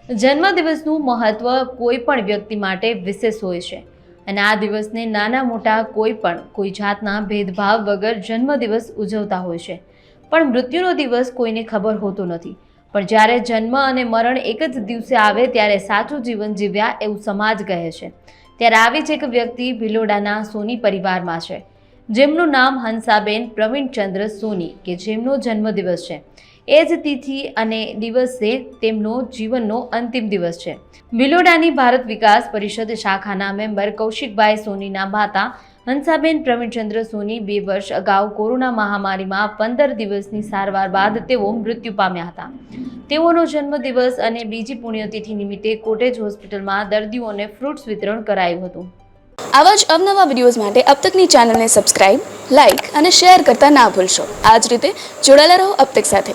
જન્મદિવસનું મહત્વ કોઈ પણ વ્યક્તિ માટે વિશેષ હોય છે અને આ દિવસને નાના મોટા કોઈ જાતના ભેદભાવ વગર જન્મદિવસ ઉજવતા હોય છે, પણ મૃત્યુનો દિવસ કોઈને ખબર હોતો નથી। પણ જ્યારે જન્મ અને મરણ એક જ દિવસે આવે ત્યારે સાચું જીવન જીવ્યા એવું સમાજ કહે છે। ત્યારે આવી જ એક વ્યક્તિ ભિલોડાના સોની પરિવારમાં છે, જેમનું નામ હંસાબેન પ્રવીણચંદ્ર સોની કે જેમનો જન્મદિવસ છે। એ જ તિથિ અને દિવસે તેમનો જીવનનો અંતિમ દિવસ છે। ભિલોડાની ભારત વિકાસ પરિષદ શાખાના મેમ્બર કૌશિકભાઈ સોનીના માતા હંસાબેન પ્રવીણચંદ્ર સોની 2 વર્ષ અગાઉ કોરોના મહામારીમાં 15 દિવસની સારવાર બાદ તેઓ મૃત્યુ પામ્યા હતા। તેઓનો જન્મદિવસ અને બીજી પુણ્યતિથિ નિમિત્તે કોટેજ હોસ્પિટલમાં દર્દીઓને ફ્રૂટ્સ વિતરણ કરાયું હતું। આવા જ અવનવા વિડીયોઝ માટે અબ તકની ચેનલને સબસ્ક્રાઇબ, લાઇક અને શેર કરતા ના ભૂલશો। આ જ રીતે જોડાયેલા રહો અબ તક સાથે।